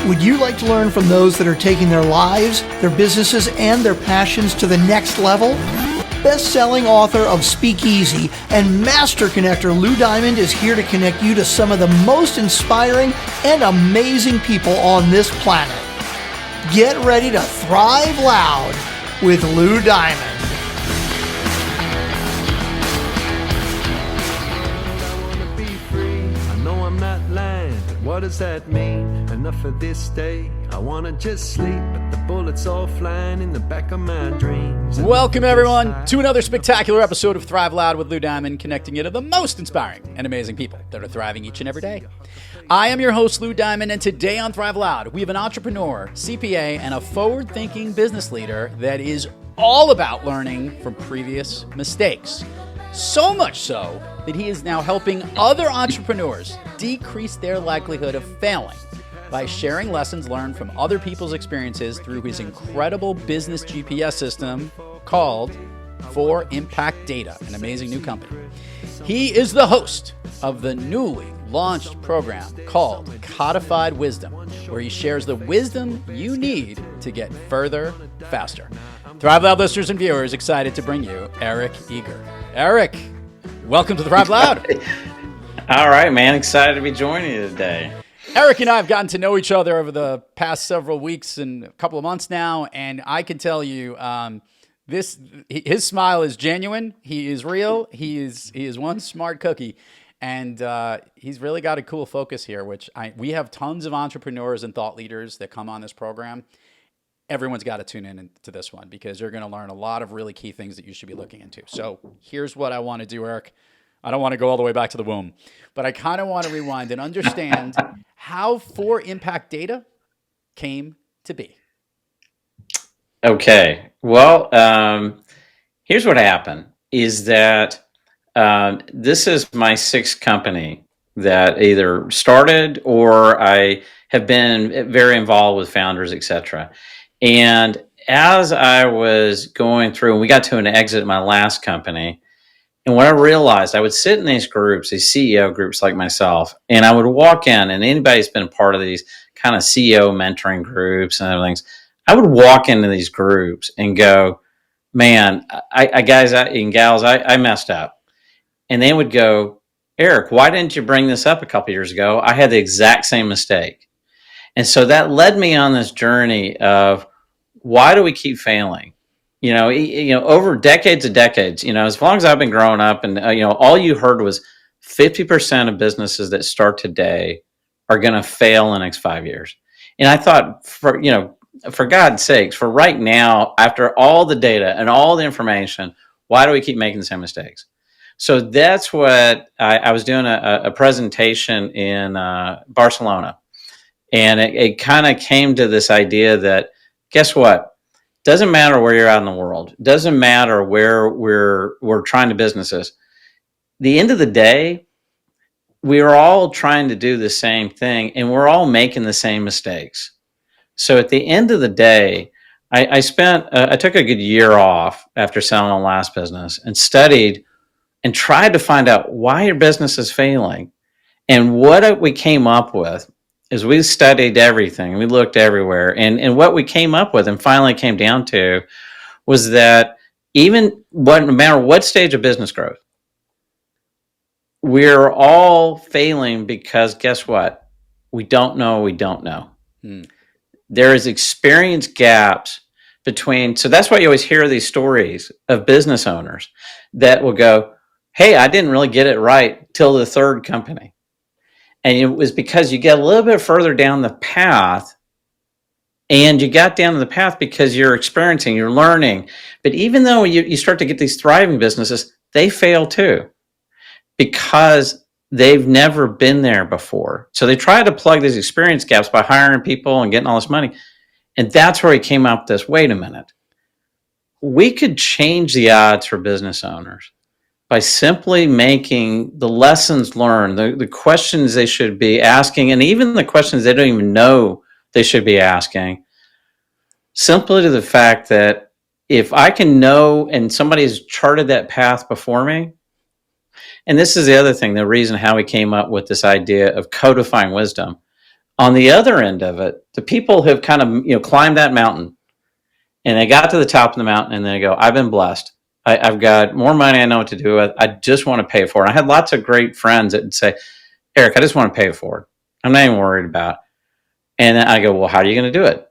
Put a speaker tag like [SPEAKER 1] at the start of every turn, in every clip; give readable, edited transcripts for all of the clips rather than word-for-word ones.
[SPEAKER 1] Would you like to learn from those that are taking their lives, their businesses, and their passions to the next level? Best-selling author of Speakeasy and master connector Lou Diamond is here to connect you to some of the most inspiring and amazing people on this planet. Get ready to thrive loud with Lou Diamond.
[SPEAKER 2] What does that mean? Enough of this day. I wanna just sleep, but the bullets all flying in the back of my dreams.
[SPEAKER 3] Welcome everyone to another spectacular episode of Thrive Loud with Lou Diamond, connecting you to the most inspiring and amazing people that are thriving each and every day. I am your host, Lou Diamond, and today on Thrive Loud, we have an entrepreneur, CPA, and a forward-thinking business leader that is all about learning from previous mistakes. So much so that he is now helping other entrepreneurs decrease their likelihood of failing by sharing lessons learned from other people's experiences through his incredible business GPS system called For Impact Data, an amazing new company. He is the host of the newly launched program called Codified Wisdom, where he shares the wisdom you need to get further, faster. Thrive Loud listeners and viewers, excited to bring you Eric Eager. Eric, welcome to Thrive Loud.
[SPEAKER 4] All right, man. Excited to be joining you today.
[SPEAKER 3] Eric and I have gotten to know each other over the past several weeks and a couple of months now, and I can tell you, his smile is genuine. He is real. He is one smart cookie, and he's really got a cool focus here. We have tons of entrepreneurs and thought leaders that come on this program. Everyone's got to tune in to this one because you're going to learn a lot of really key things that you should be looking into. So here's what I want to do, Eric. I don't want to go all the way back to the womb, but I kind of want to rewind and understand how For Impact Data came to be.
[SPEAKER 4] Okay. Well, here's what happened is that this is my sixth company that either started or I have been very involved with founders, etc. And as I was going through, and we got to an exit at my last company, and what I realized, I would sit in these groups, these CEO groups like myself, and I would walk in, and anybody who's been a part of these kind of CEO mentoring groups and everything, I would walk into these groups and go, man, guys and gals, I messed up. And they would go, Eric, why didn't you bring this up a couple years ago? I had the exact same mistake. And so that led me on this journey of why do we keep failing? Over decades and decades, as long as I've been growing up and, all you heard was 50% of businesses that start today are going to fail in the next 5 years. And I thought, for God's sakes, for right now, after all the data and all the information, why do we keep making the same mistakes? So that's what I was doing a presentation in Barcelona. And it kind of came to this idea that, guess what? Doesn't matter where you're at in the world. Doesn't matter where we're trying to businesses. The end of the day, we are all trying to do the same thing, and we're all making the same mistakes. So at the end of the day, I took a good year off after selling the last business and studied and tried to find out why your business is failing. And what we came up with is we studied everything. We looked everywhere. And what we came up with and finally came down to was that no matter what stage of business growth, we're all failing because guess what? We don't know. There is experience gaps between. So that's why you always hear these stories of business owners that will go, hey, I didn't really get it right till the third company. And it was because you get a little bit further down the path, and you got down the path because you're experiencing, you're learning. But even though you start to get these thriving businesses, they fail too because they've never been there before. So they try to plug these experience gaps by hiring people and getting all this money. And that's where he came up with this, wait a minute. We could change the odds for business owners by simply making the lessons learned, the questions they should be asking, and even the questions they don't even know they should be asking, simply to the fact that if I can know and somebody's charted that path before me, and this is the other thing, the reason how we came up with this idea of codifying wisdom. On the other end of it, the people have kind of climbed that mountain, and they got to the top of the mountain, and they go, "I've been blessed. I've got more money. I know what to do with. I just want to pay it forward." I had lots of great friends that would say, "Eric, I just want to pay it forward. I'm not even worried about it." And then I go, "Well, how are you going to do it?"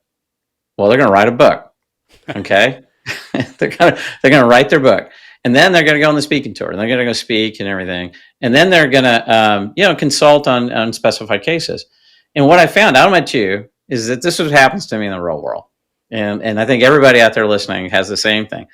[SPEAKER 4] "Well, they're going to write a book." Okay. they're going to write their book, and then they're going to go on the speaking tour, and they're going to go speak and everything. And then they're going to, consult on specified cases. And what I found, I don't know about you, is that this is what happens to me in the real world. And I think everybody out there listening has the same thing.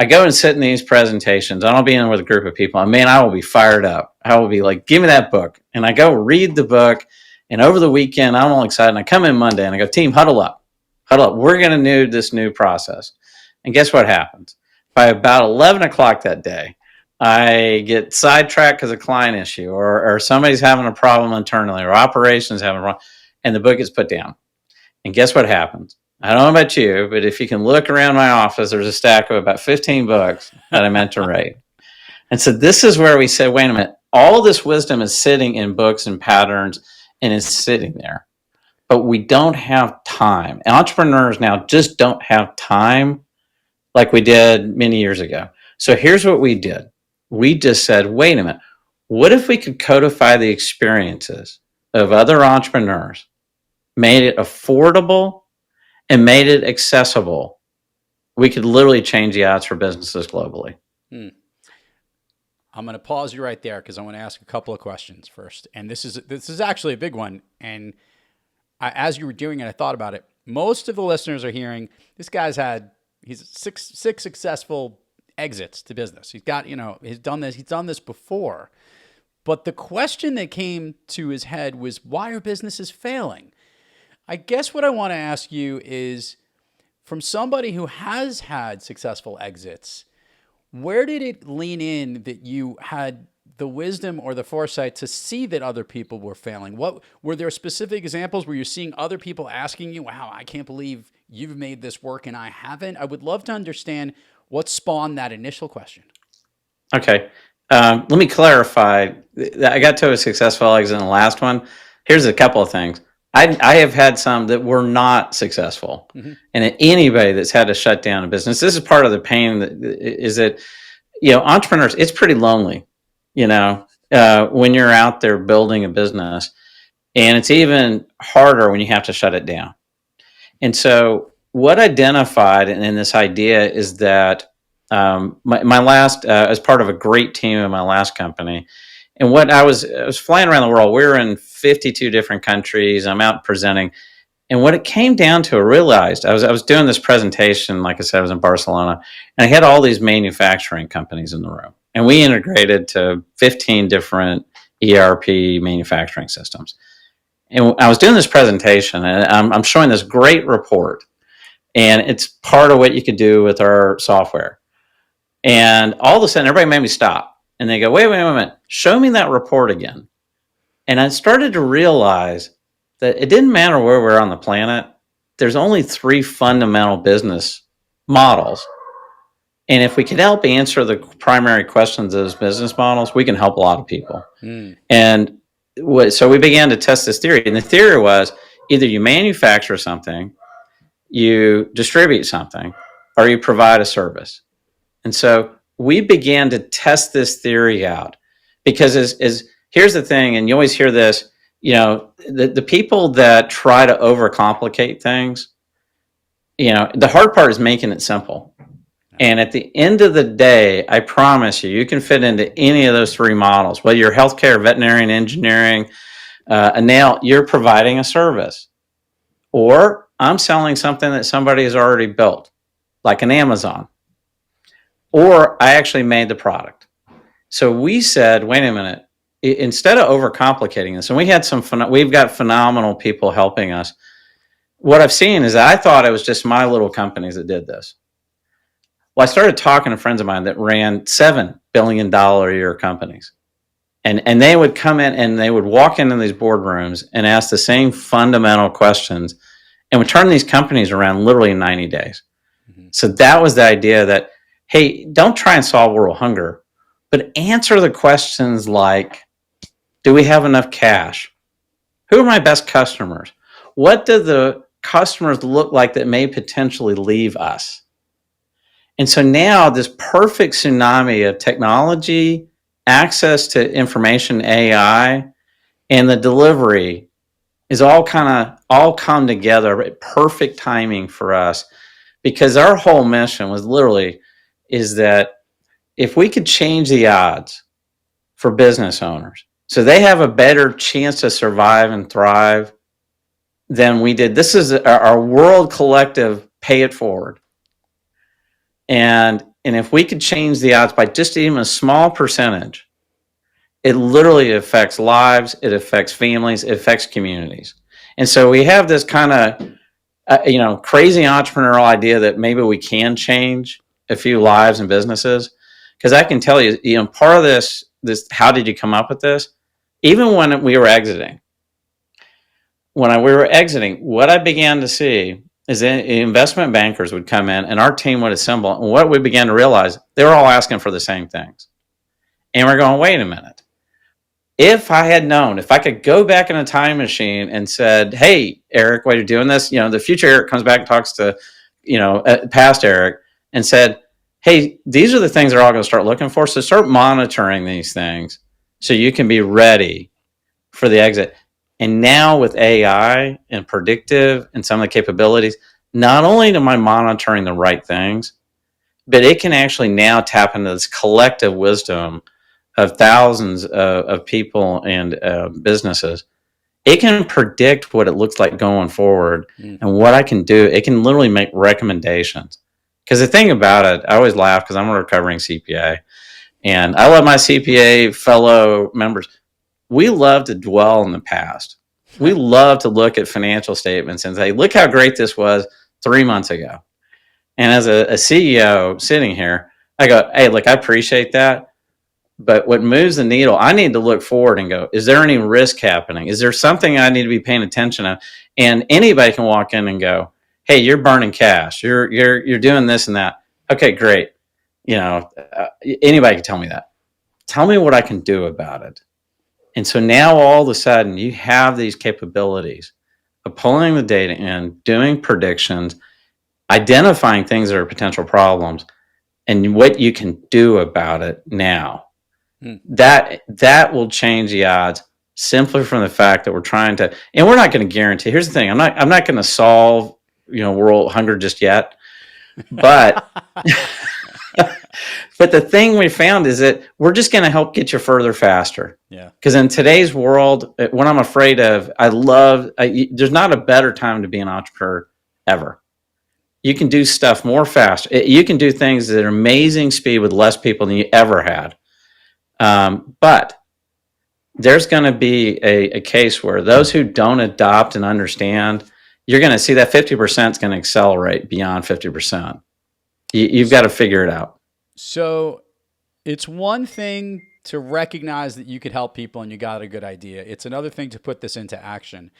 [SPEAKER 4] I go and sit in these presentations. I don't be in with a group of people. And man, I will be fired up. I will be like, "Give me that book." And I go read the book. And over the weekend, I'm all excited. And I come in Monday and I go, "Team, huddle up. Huddle up. We're going to do this new process." And guess what happens? By about 11 o'clock that day, I get sidetracked because of a client issue, or somebody's having a problem internally, or operations having a problem, and the book is put down. And guess what happens? I don't know about you, but if you can look around my office, there's a stack of about 15 books that I meant to write. And so this is where we said, wait a minute, all this wisdom is sitting in books and patterns, and it's sitting there. But we don't have time. Entrepreneurs now just don't have time like we did many years ago. So here's what we did. We just said, wait a minute, what if we could codify the experiences of other entrepreneurs, made it affordable, and made it accessible? We could literally change the odds for businesses globally.
[SPEAKER 3] I'm going to pause you right there because I want to ask a couple of questions first. And this is actually a big one. And as you were doing it, I thought about it. Most of the listeners are hearing this guy's had six successful exits to business. He's got, he's done this before. But the question that came to his head was, why are businesses failing? I guess what I want to ask you is, from somebody who has had successful exits, where did it lean in that you had the wisdom or the foresight to see that other people were failing? What were there specific examples where you're seeing other people asking you, "Wow, I can't believe you've made this work and I haven't"? I would love to understand what spawned that initial question.
[SPEAKER 4] Okay. Let me clarify. I got to a successful exit in the last one. Here's a couple of things. I have had some that were not successful. Mm-hmm. And anybody that's had to shut down a business, this is part of the pain that entrepreneurs, it's pretty lonely, when you're out there building a business, and it's even harder when you have to shut it down. And so what identified in this idea is that my last, as part of a great team in my last company, and what I was flying around the world. We were in 52 different countries. I'm out presenting. And what it came down to, I realized I was doing this presentation, like I said, I was in Barcelona, and I had all these manufacturing companies in the room. And we integrated to 15 different ERP manufacturing systems. And I was doing this presentation, and I'm showing this great report. And it's part of what you could do with our software. And all of a sudden, everybody made me stop. And they go, wait a minute, show me that report again. And I started to realize that it didn't matter where we're on the planet. There's only 3 fundamental business models. And if we could help answer the primary questions of those business models, we can help a lot of people. And so we began to test this theory. And the theory was either you manufacture something, you distribute something, or you provide a service. And so we began to test this theory out, because here's the thing, and you always hear this, the people that try to overcomplicate things, the hard part is making it simple. And at the end of the day, I promise you can fit into any of those 3 models, whether you're healthcare, veterinarian, engineering, you're providing a service, or I'm selling something that somebody has already built, like an Amazon. Or I actually made the product. So we said, wait a minute, instead of overcomplicating this, and we've got phenomenal people helping us. What I've seen is that I thought it was just my little companies that did this. Well, I started talking to friends of mine that ran $7 billion a year companies. And they would come in and they would walk into these boardrooms and ask the same fundamental questions and would turn these companies around literally in 90 days. Mm-hmm. So that was the idea that, hey, don't try and solve world hunger, but answer the questions like, do we have enough cash? Who are my best customers? What do the customers look like that may potentially leave us? And so now this perfect tsunami of technology, access to information, AI, and the delivery is all come together at perfect timing for us, because our whole mission was literally is that if we could change the odds for business owners so they have a better chance to survive and thrive than we did. This is our world collective pay it forward. And if we could change the odds by just even a small percentage, it literally affects lives, it affects families, it affects communities. And so we have this kind of crazy entrepreneurial idea that maybe we can change a few lives and businesses. Because I can tell you, part of this, how did you come up with this? Even when we were exiting, what I began to see is that investment bankers would come in and our team would assemble. And what we began to realize, they were all asking for the same things. And we're going, wait a minute. If I had known, if I could go back in a time machine and said, hey, Eric, while you're doing this, the future Eric comes back and talks to, past Eric and said, hey, these are the things they're all going to start looking for. So start monitoring these things so you can be ready for the exit. And now with AI and predictive and some of the capabilities, not only am I monitoring the right things, but it can actually now tap into this collective wisdom of thousands of people and businesses. It can predict what it looks like going forward and what I can do. It can literally make recommendations. Because the thing about it, I always laugh because I'm a recovering CPA. And I love my CPA fellow members. We love to dwell in the past. We love to look at financial statements and say, look how great this was 3 months ago. And as a CEO sitting here, I go, hey, look, I appreciate that. But what moves the needle, I need to look forward and go, is there any risk happening? Is there something I need to be paying attention to? And anybody can walk in and go, hey, you're burning cash. You're doing this and that. Okay, great. Anybody can tell me that. Tell me what I can do about it. And so now all of a sudden you have these capabilities of pulling the data in, doing predictions, identifying things that are potential problems, and what you can do about it now. That will change the odds simply from the fact that we're trying to, and we're not going to guarantee. Here's the thing: I'm not going to solve world hunger just yet, but but the thing we found is that we're just going to help get you further faster.
[SPEAKER 3] Yeah. Because
[SPEAKER 4] in today's world, what I'm afraid of, there's not a better time to be an entrepreneur ever. You can do stuff more fast. You can do things at amazing speed with less people than you ever had. But there's going to be a case where those who don't adopt and understand, you're going to see that 50% is going to accelerate beyond 50%. You've got to figure it out.
[SPEAKER 3] So it's one thing to recognize that you could help people and you got a good idea. It's another thing to put this into action.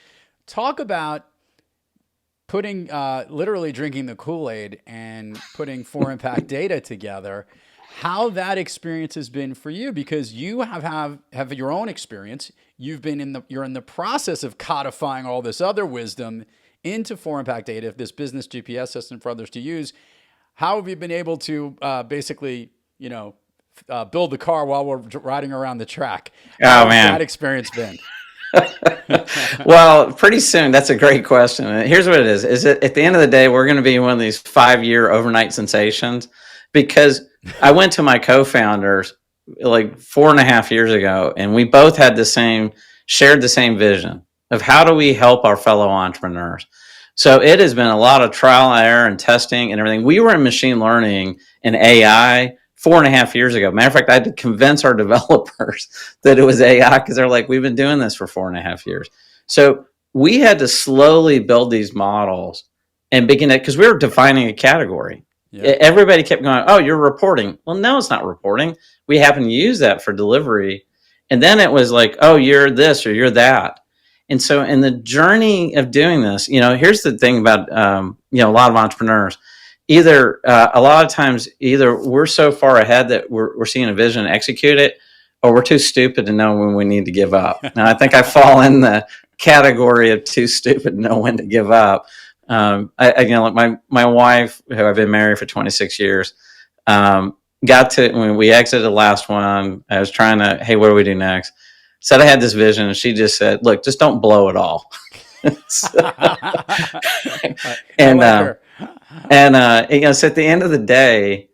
[SPEAKER 3] Talk about putting, literally drinking the Kool-Aid and putting for impact data together, how that experience has been for you, because you have your own experience. You're in the process of codifying all this other wisdom into for impact data, this business GPS system for others to use. How have you been able to basically, build the car while we're riding around the track? How has that experience been?
[SPEAKER 4] Well, pretty soon. That's a great question. Here's what it is. Is that at the end of the day, we're going to be one of these 5-year overnight sensations, because I went to my co-founders like 4.5 years ago, and we both had shared the same vision of how do we help our fellow entrepreneurs. So it has been a lot of trial and error and testing and everything. We were in machine learning and AI 4.5 years ago. Matter of fact, I had to convince our developers that it was AI, because they're like, we've been doing this for 4.5 years. So we had to slowly build these models and begin it, because we were defining a category. Yeah. Everybody kept going, oh, you're reporting. Well, no, it's not reporting. We happen to use that for delivery. And then it was like, oh, you're this or you're that. And so in the journey of doing this, here's the thing about, a lot of entrepreneurs. A lot of times, we're so far ahead that we're seeing a vision and execute it, or we're too stupid to know when we need to give up. Now, I think I fall in the category of too stupid to know when to give up. Like my wife, who I've been married for 26 years, got to, when we exited the last one, I was trying to, hey, what do we do next? Said I had this vision, and she just said, look, just don't blow it all. So, and so at the end of the day,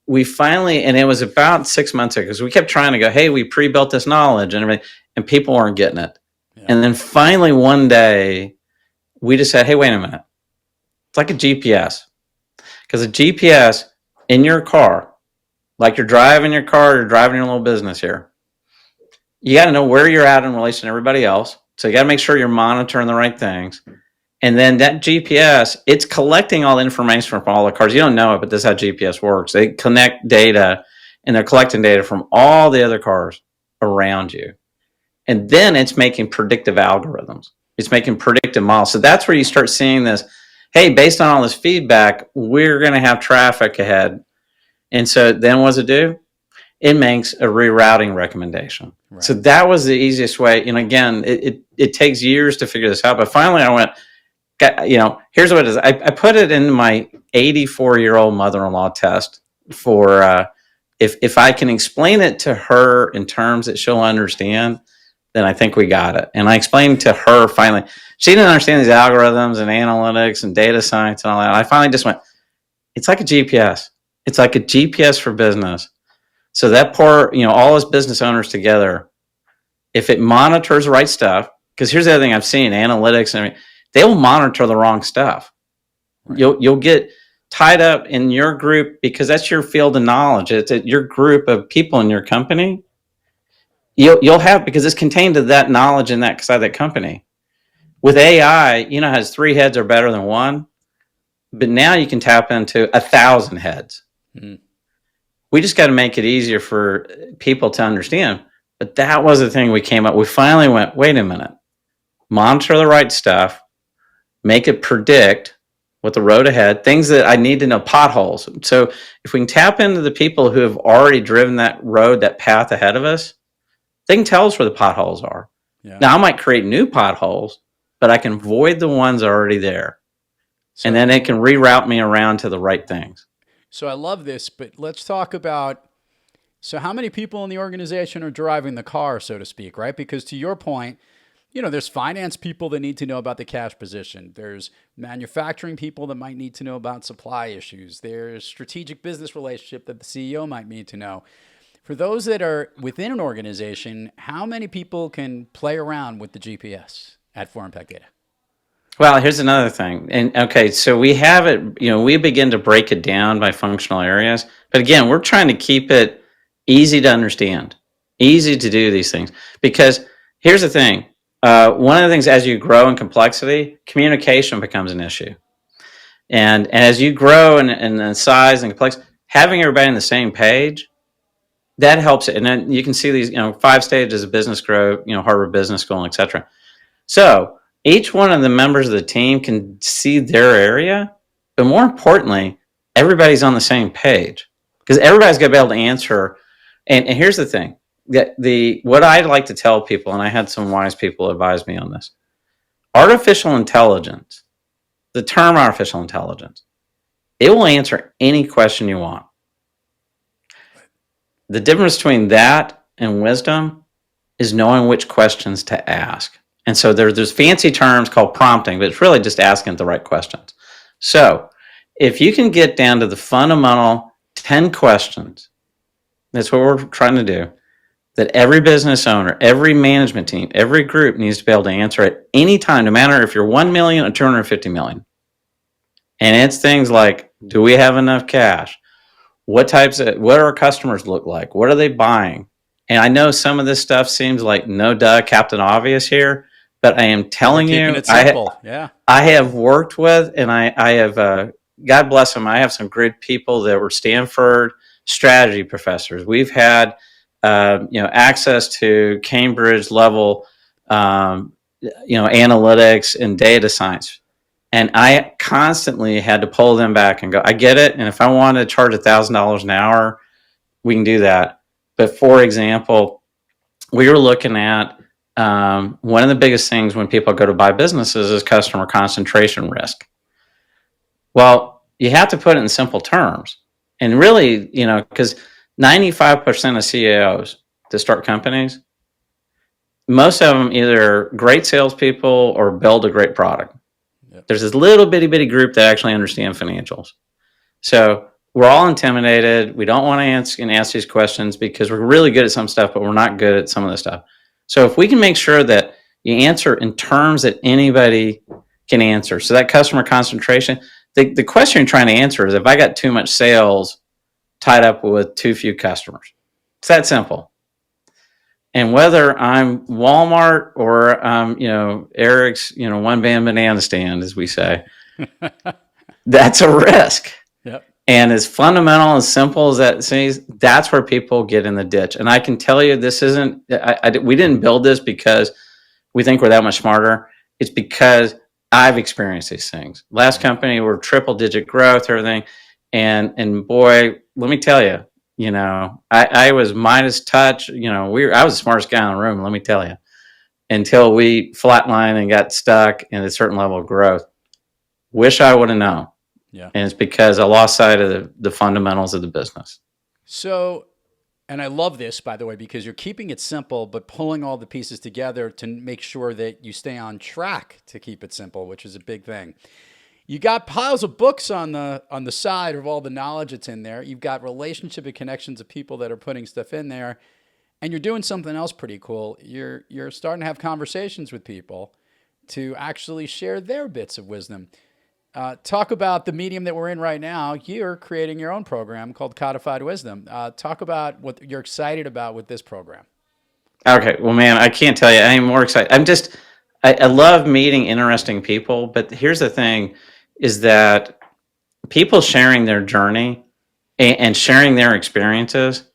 [SPEAKER 4] we finally, and it was about 6 months ago, because we kept trying to go, hey, we pre-built this knowledge and everything, and people weren't getting it. Yeah. And then finally one day, we just said, hey, wait a minute. It's like a GPS. Because a GPS in your car, like you're driving your car, you're driving your little business here, you got to know where you're at in relation to everybody else. So you got to make sure you're monitoring the right things. And then that GPS, it's collecting all the information from all the cars. You don't know it, but this is how GPS works. They connect data, and they're collecting data from all the other cars around you. And then it's making predictive algorithms. It's making predictive models. So that's where you start seeing this, hey, based on all this feedback, we're going to have traffic ahead. And so then what does it do? It makes a rerouting recommendation. Right. So that was the easiest way. And again, it takes years to figure this out. But finally I went, here's what it is. I put it in my 84-year-old mother-in-law test for if I can explain it to her in terms that she'll understand, then I think we got it. And I explained to her finally. She didn't understand these algorithms and analytics and data science and all that. I finally just went, it's like a GPS. It's like a GPS for business. So that all us business owners together, if it monitors the right stuff, because here's the other thing I've seen, analytics and everything, they will monitor the wrong stuff. Right. You'll get tied up in your group because that's your field of knowledge. It's your group of people in your company. You'll have, because it's contained to that knowledge in that side of that company. With AI, has 3 heads are better than 1, but now you can tap into 1,000 heads. Mm-hmm. We just got to make it easier for people to understand. But that was the thing we came up. We finally went, wait a minute, monitor the right stuff, make it predict what the road ahead, things that I need to know, potholes. So if we can tap into the people who have already driven that road, that path ahead of us, they can tell us where the potholes are. Yeah. Now I might create new potholes, but I can avoid the ones already there. So, and then it can reroute me around to the right things.
[SPEAKER 3] So I love this, but let's talk about, so how many people in the organization are driving the car, so to speak, right? Because to your point, there's finance people that need to know about the cash position. There's manufacturing people that might need to know about supply issues. There's strategic business relationship that the CEO might need to know. For those that are within an organization, how many people can play around with the GPS at 4Impact Data?
[SPEAKER 4] Well, here's another thing. And okay, so we have it, we begin to break it down by functional areas. But again, we're trying to keep it easy to understand, easy to do these things. Because here's the thing. One of the things, as you grow in complexity, communication becomes an issue. And as you grow in size and complexity, having everybody on the same page, that helps it. And then you can see these, 5 stages of business growth, Harvard Business School, et cetera. So each one of the members of the team can see their area, but more importantly, everybody's on the same page because everybody's got to be able to answer. And here's the thing, that what I like to tell people, and I had some wise people advise me on this, artificial intelligence, the term artificial intelligence, it will answer any question you want. The difference between that and wisdom is knowing which questions to ask. And so there's fancy terms called prompting, but it's really just asking the right questions. So if you can get down to the fundamental 10 questions, that's what we're trying to do, that every business owner, every management team, every group needs to be able to answer at any time, no matter if you're 1 million or 250 million. And it's things like, do we have enough cash? What do our customers look like? What are they buying? And I know some of this stuff seems like no duh, Captain Obvious here, but I am telling you, I have worked with, and I have, God bless them, I have some great people that were Stanford strategy professors. We've had, access to Cambridge level, analytics and data science. And I constantly had to pull them back and go, I get it. And if I want to charge $1,000 an hour, we can do that. But for example, we were looking at one of the biggest things when people go to buy businesses is customer concentration risk. Well, you have to put it in simple terms. And really, because 95% of CEOs that start companies, most of them either great salespeople or build a great product. Yep. There's this little bitty group that actually understand financials. So we're all intimidated. We don't want to ask these questions because we're really good at some stuff, but we're not good at some of the stuff. So if we can make sure that you answer in terms that anybody can answer, so that customer concentration, the question you're trying to answer is, if I got too much sales tied up with too few customers, it's that simple. And whether I'm Walmart or Eric's, one band banana stand, as we say, that's a risk.
[SPEAKER 3] Yep.
[SPEAKER 4] And as fundamental and simple as that seems, that's where people get in the ditch. And I can tell you, this isn't. We didn't build this because we think we're that much smarter. It's because I've experienced these things. Last company, we're triple-digit growth, everything, and boy, let me tell you. I was Midas touch. I was the smartest guy in the room, let me tell you, until we flatlined and got stuck in a certain level of growth. Wish I would have known.
[SPEAKER 3] Yeah.
[SPEAKER 4] And it's because I lost sight of the fundamentals of the business.
[SPEAKER 3] So, and I love this, by the way, because you're keeping it simple, but pulling all the pieces together to make sure that you stay on track to keep it simple, which is a big thing. You got piles of books on the side of all the knowledge that's in there. You've got relationship and connections of people that are putting stuff in there, and you're doing something else pretty cool. You're starting to have conversations with people to actually share their bits of wisdom. Talk about the medium that we're in right now. You're creating your own program called Codified Wisdom. Talk about what you're excited about with this program.
[SPEAKER 4] Okay, well, man, I can't tell you any more excited. I love meeting interesting people, but here's the thing. Is that people sharing their journey and sharing their experiences,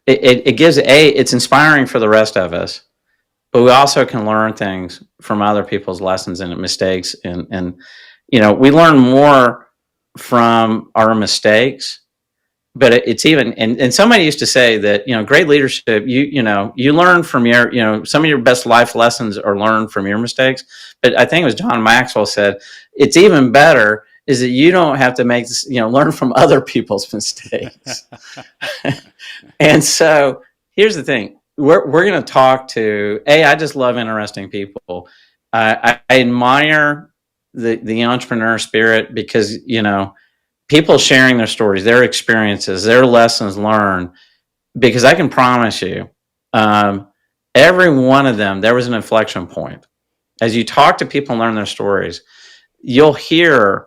[SPEAKER 4] it gives it's inspiring for the rest of us, but we also can learn things from other people's lessons and mistakes. And we learn more from our mistakes, but it's even, and somebody used to say that, great leadership, you learn from some of your best life lessons are learned from your mistakes. But I think it was John Maxwell said, it's even better is that you don't have to learn from other people's mistakes. And so here's the thing. We're going to talk to, I just love interesting people. I admire the entrepreneur spirit because, people sharing their stories, their experiences, their lessons learned, because I can promise you, every one of them, there was an inflection point. As you talk to people and learn their stories, you'll hear,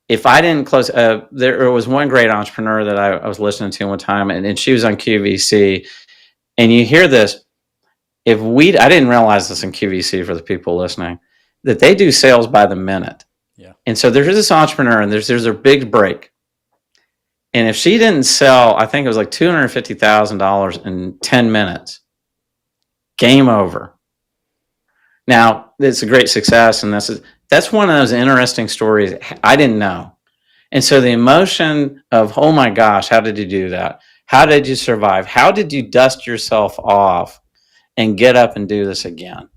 [SPEAKER 4] if I didn't close, there was one great entrepreneur that I was listening to one time, and she was on QVC, and you hear this, I didn't realize this in QVC for the people listening, that they do sales by the minute.
[SPEAKER 3] Yeah. And
[SPEAKER 4] so there's this entrepreneur, and there's a big break. And if she didn't sell, I think it was like $250,000 in 10 minutes, game over. Now, it's a great success, and that's one of those interesting stories I didn't know. And so the emotion of, oh my gosh, how did you do that? How did you survive? How did you dust yourself off and get up and do this again?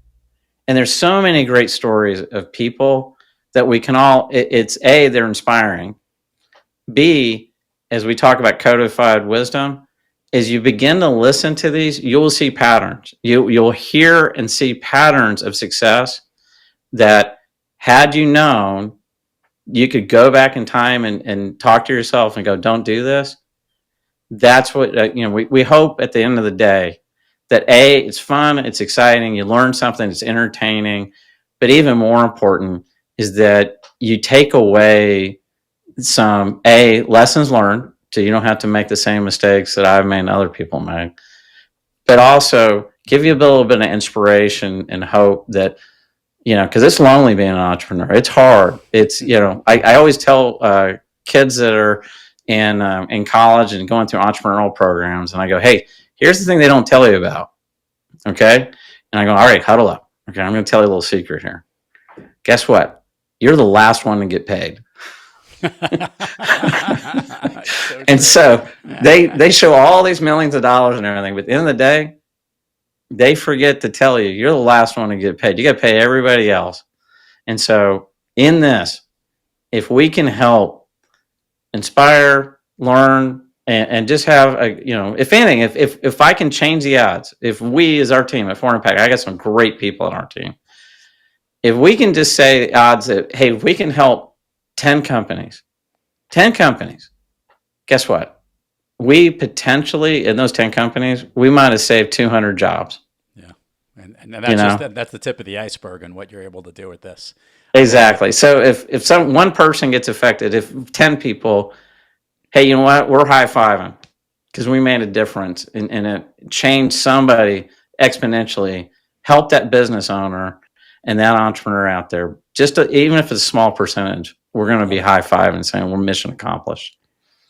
[SPEAKER 4] And there's so many great stories of people that we can all, it's A, they're inspiring. B, as we talk about codified wisdom, as you begin to listen to these, you will see patterns. You'll hear and see patterns of success that, had you known, you could go back in time and talk to yourself and go, don't do this. That's what, we hope at the end of the day that A, it's fun, it's exciting, you learn something, it's entertaining, but even more important is that you take away some lessons learned, so you don't have to make the same mistakes that I've made and other people made, but also give you a little bit of inspiration and hope that, because it's lonely being an entrepreneur. It's hard. It's, I always tell kids that are in college and going through entrepreneurial programs, and I go, hey, here's the thing they don't tell you about, okay? And I go, all right, huddle up. Okay, I'm going to tell you a little secret here. Guess what? You're the last one to get paid. And so they show all these millions of dollars and everything, but at the end of the day, they forget to tell you you're the last one to get paid. You got to pay everybody else. And so in this, if we can help inspire, learn, and just have if anything, if I can change the odds, if we as our team at Foreign Impact, I got some great people on our team. If we can just say the odds that, hey, if we can help 10 companies, guess what? We potentially, in those 10 companies, we might have saved 200 jobs.
[SPEAKER 3] Yeah. And that's that's the tip of the iceberg and what you're able to do with this.
[SPEAKER 4] Exactly. So if one person gets affected, if 10 people, hey, you know what? We're high-fiving because we made a difference and it changed somebody exponentially, helped that business owner and that entrepreneur out there. Even if it's a small percentage, we're going to be high-fiving saying we're mission accomplished.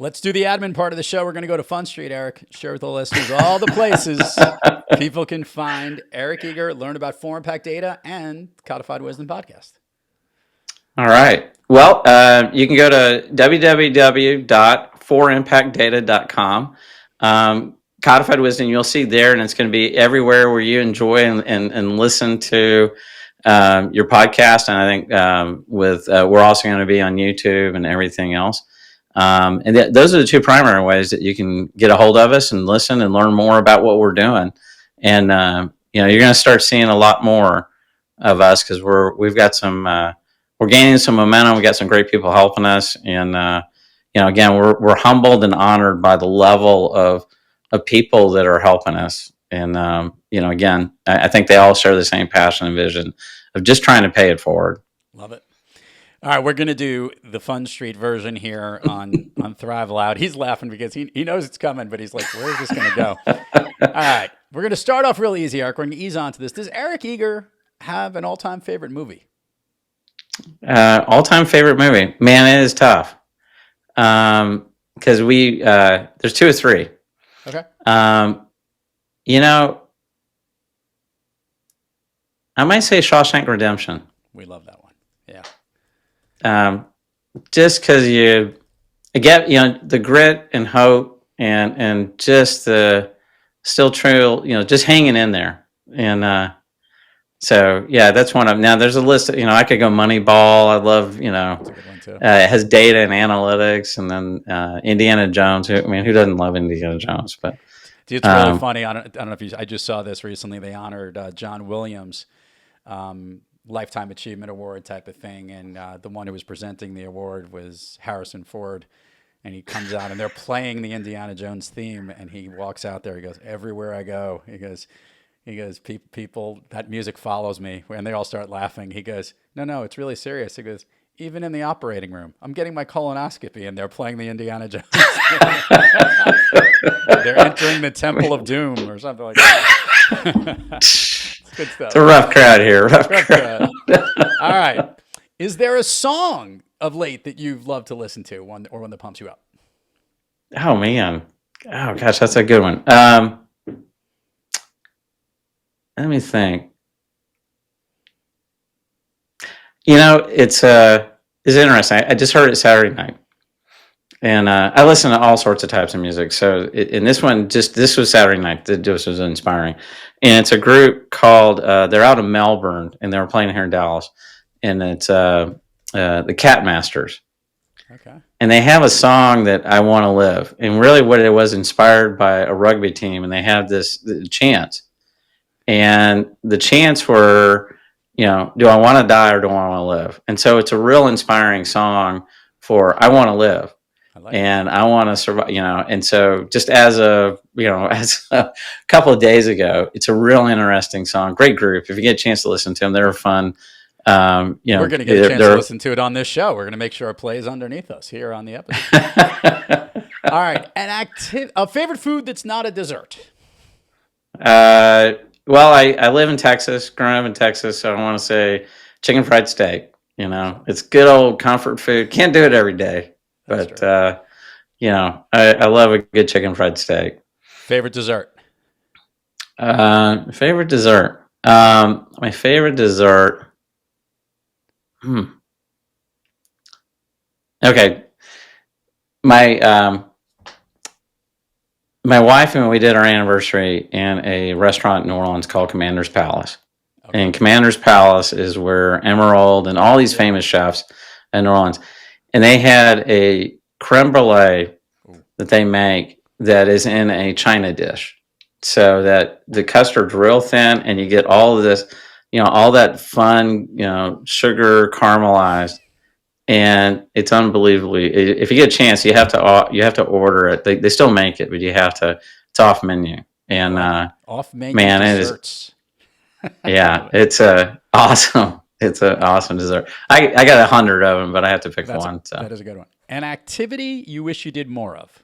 [SPEAKER 3] Let's do the admin part of the show. We're going to go to Fun Street, Eric. Share with the listeners all the places people can find Eric Eager, learn about Foreign Impact Data and Codified Wisdom podcast.
[SPEAKER 4] All right. Well, you can go to www.forimpactdata.com. Codified Wisdom, you'll see there, and it's going to be everywhere where you enjoy and listen to your podcast. And I think we're also going to be on YouTube and everything else. Those are the two primary ways that you can get a hold of us and listen and learn more about what we're doing. And you're going to start seeing a lot more of us because we've got some. We're gaining some momentum. We got some great people helping us, and again, we're humbled and honored by the level of people that are helping us. And again, I think they all share the same passion and vision of just trying to pay it forward.
[SPEAKER 3] Love it. All right, we're going to do the Fun Street version here on Thrive Loud. He's laughing because he knows it's coming, but he's like, where is this going to go? All right, we're going to start off real easy, Eric. We're going to ease on to this. Does Eric Eager have an all-time favorite movie?
[SPEAKER 4] All-time favorite movie? Man, it is tough. Because there's two or three.
[SPEAKER 3] Okay.
[SPEAKER 4] I might say Shawshank Redemption.
[SPEAKER 3] We love that one. Yeah.
[SPEAKER 4] Just because you get, the grit and hope and just the still true, just hanging in there. And, so yeah, that's one of, now there's a list of, I could go Moneyball. I love, it has data and analytics, and then, Indiana Jones. Who doesn't love Indiana Jones, but
[SPEAKER 3] it's really funny. I don't know if I just saw this recently. They honored, John Williams, Lifetime Achievement Award type of thing. And, the one who was presenting the award was Harrison Ford. And he comes out and they're playing the Indiana Jones theme. And he walks out there. He goes, everywhere I go. He goes, people, that music follows me. And they all start laughing. He goes, no, it's really serious. He goes, even in the operating room, I'm getting my colonoscopy and they're playing the Indiana Jones. They're entering the Temple of Doom or something like that. It's good stuff.
[SPEAKER 4] It's a rough crowd here. Rough crowd.
[SPEAKER 3] All right. Is there a song of late that you've loved to listen to, one that pumps you up?
[SPEAKER 4] Oh, man. Oh, gosh, that's a good one. Let me think. It's interesting. I just heard it Saturday night, and I listen to all sorts of types of music. So in this one, this was Saturday night. This was inspiring, and it's a group called. They're out of Melbourne, and they were playing here in Dallas, and it's the Cat Masters.
[SPEAKER 3] Okay. And
[SPEAKER 4] they have a song that I Want to Live, and really what it was inspired by a rugby team, and they have this chants. And the chants were, do I want to die or do I want to live? And so it's a real inspiring song for I want to live, I want to survive, And so just as a couple of days ago, it's a real interesting song. Great group. If you get a chance to listen to them, they're fun.
[SPEAKER 3] We're going to get a chance to listen to it on this show. We're going to make sure it plays underneath us here on the episode. All right. A favorite food that's not a dessert?
[SPEAKER 4] Well, I live in Texas, grown up in Texas, so I want to say chicken fried steak. It's good old comfort food. Can't do it every day, but I love a good chicken fried steak.
[SPEAKER 3] Favorite dessert?
[SPEAKER 4] Favorite dessert. My favorite dessert. Okay. My my wife and we did our anniversary in a restaurant in New Orleans called Commander's Palace. Okay. And Commander's Palace is where Emerald and all these famous chefs in New Orleans, and they had a creme brulee that they make that is in a china dish, so that the custard's real thin, and you get all of this, all that fun, sugar caramelized, and it's unbelievably. If you get a chance, you have to order it. They still make it, but you have to. It's off menu, and
[SPEAKER 3] off menu
[SPEAKER 4] man,
[SPEAKER 3] desserts.
[SPEAKER 4] Yeah, it's awesome. It's an awesome dessert. I got 100 of them, but I have to pick one. So.
[SPEAKER 3] That is a good one. An activity you wish you did more of?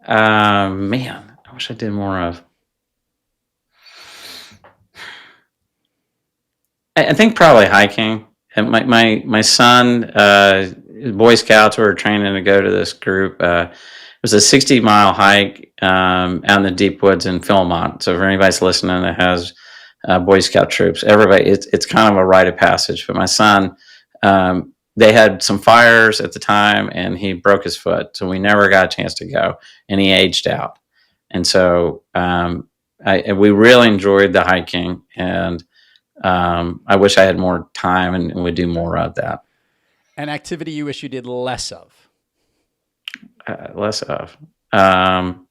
[SPEAKER 4] Man, I wish I did more of. I think probably hiking. And my son, Boy Scouts were training to go to this group. It was a 60-mile hike out in the deep woods in Philmont. So if anybody's listening that has Boy Scout troops, everybody, it's kind of a rite of passage. But my son, they had some fires at the time, and he broke his foot, so we never got a chance to go, and he aged out. And so we really enjoyed the hiking, and I wish I had more time and would do more of that.
[SPEAKER 3] An activity you wish you did less of?
[SPEAKER 4] Less of. Man,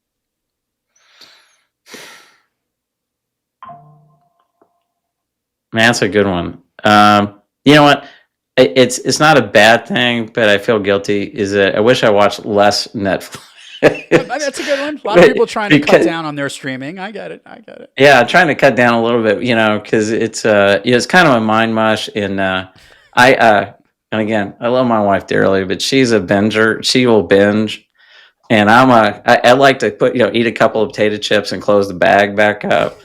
[SPEAKER 4] that's a good one. You know what? It's not a bad thing, but I feel guilty. Is that I wish I watched less Netflix.
[SPEAKER 3] That's a good one. A lot of people trying to cut down on their streaming. I get it.
[SPEAKER 4] Yeah, trying to cut down a little bit, because it's kind of a mind mush. And and again, I love my wife dearly, but she's a binger. She will binge, and I like to eat a couple of potato chips and close the bag back up,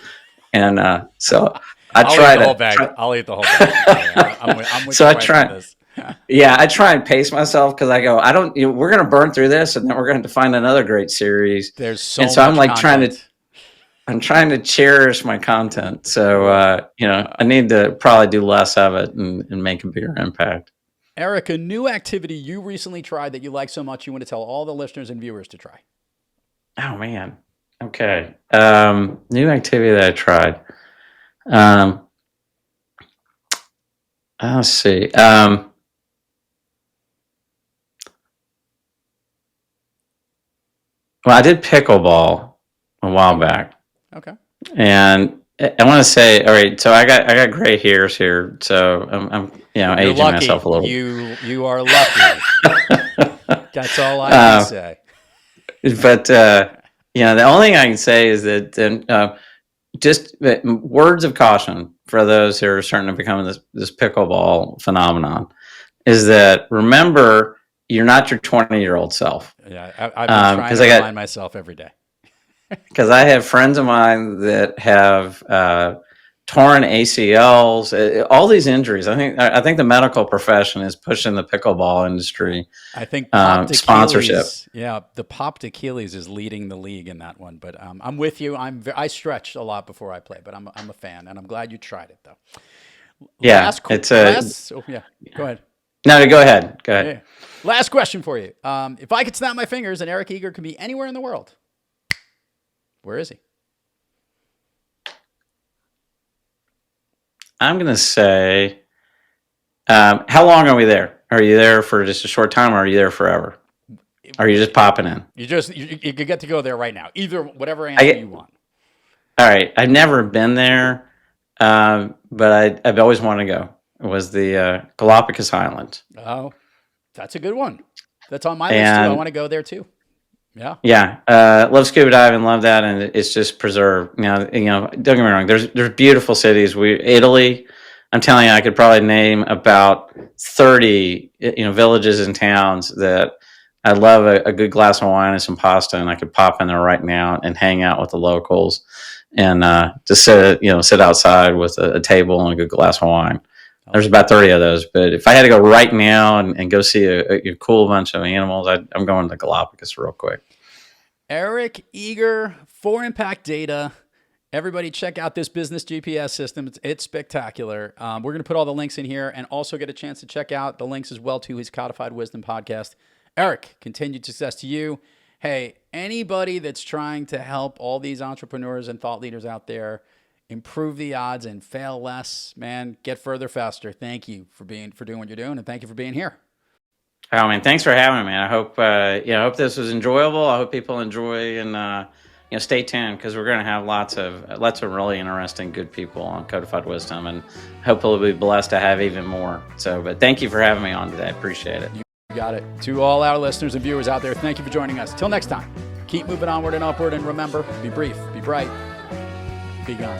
[SPEAKER 4] and so. I'll eat the whole bag. I'm with so I try. Yeah, I try and pace myself because I go, we're going to burn through this, and then we're going to find another great series.
[SPEAKER 3] There's so
[SPEAKER 4] and so
[SPEAKER 3] much
[SPEAKER 4] I'm like
[SPEAKER 3] content.
[SPEAKER 4] I'm trying to cherish my content. So I need to probably do less of it and make a bigger impact.
[SPEAKER 3] Eric, a new activity you recently tried that you like so much, you want to tell all the listeners and viewers to try.
[SPEAKER 4] Oh man, okay. New activity that I tried. Let's see. Well, I did pickleball a while back.
[SPEAKER 3] Okay.
[SPEAKER 4] And I want to say, all right. So I got gray hairs here, so I'm aging
[SPEAKER 3] lucky.
[SPEAKER 4] myself a little.
[SPEAKER 3] You are lucky. That's all I can say.
[SPEAKER 4] But the only thing I can say is that just words of caution for those who are starting to become this pickleball phenomenon is that remember you're not your 20-year-old self.
[SPEAKER 3] Yeah, I've been trying to remind myself every day.
[SPEAKER 4] Because I have friends of mine that have torn ACLs, all these injuries. I think the medical profession is pushing the pickleball industry.
[SPEAKER 3] I think
[SPEAKER 4] sponsorship.
[SPEAKER 3] Yeah, the popped Achilles is leading the league in that one. But I'm with you. I stretch a lot before I play, but I'm a fan, and I'm glad you tried it though.
[SPEAKER 4] Yeah,
[SPEAKER 3] Go ahead.
[SPEAKER 4] No, go ahead.
[SPEAKER 3] Yeah. Last question for you. If I could snap my fingers and Eric Eager could be anywhere in the world, where is he?
[SPEAKER 4] I'm going to say, how long are we there? Are you there for just a short time, or are you there forever? Or are you just popping in?
[SPEAKER 3] You get to go there right now. Either whatever answer you want.
[SPEAKER 4] All right. I've never been there, but I've always wanted to go. It was the Galapagos Islands.
[SPEAKER 3] Oh, that's a good one. That's on my list too. I want to go there too. Yeah.
[SPEAKER 4] Yeah. Love scuba diving. Love that. And it's just preserved. Don't get me wrong. There's beautiful cities. Italy, I'm telling you, I could probably name about 30, villages and towns that I love a good glass of wine and some pasta. And I could pop in there right now and hang out with the locals and just sit outside with a table and a good glass of wine. There's about 30 of those, but if I had to go right now and go see a cool bunch of animals, I'm going to Galapagos real quick.
[SPEAKER 3] Eric Eager, For Impact Data. Everybody check out this business GPS system. It's spectacular. We're going to put all the links in here and also get a chance to check out the links as well to his Codified Wisdom podcast. Eric, continued success to you Hey, anybody that's trying to help all these entrepreneurs and thought leaders out there improve the odds and fail less, man, get further faster. Thank you for doing what you're doing, and thank you for being here.
[SPEAKER 4] Oh man, thanks for having me. I hope I hope this was enjoyable. I hope people enjoy, and stay tuned, because we're going to have lots of really interesting, good people on Codified Wisdom, and hopefully we'll be blessed to have even more. So, but thank you for having me on today. Appreciate it.
[SPEAKER 3] You got it. To all our listeners and viewers out there, thank you for joining us. Till next time, keep moving onward and upward, and remember, be brief, be bright, be gone.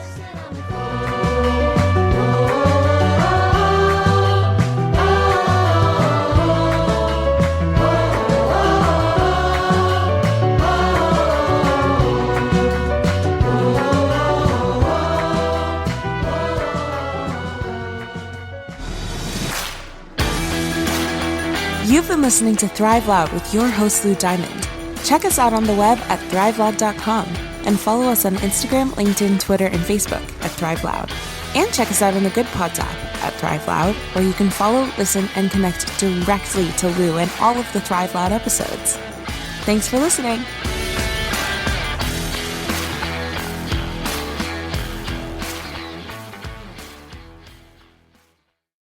[SPEAKER 5] You've been listening to Thrive Loud with your host, Lou Diamond. Check us out on the web at thriveloud.com and follow us on Instagram, LinkedIn, Twitter, and Facebook at Thrive Loud. And check us out on the Good Pods app at Thrive Loud, where you can follow, listen, and connect directly to Lou and all of the Thrive Loud episodes. Thanks for listening.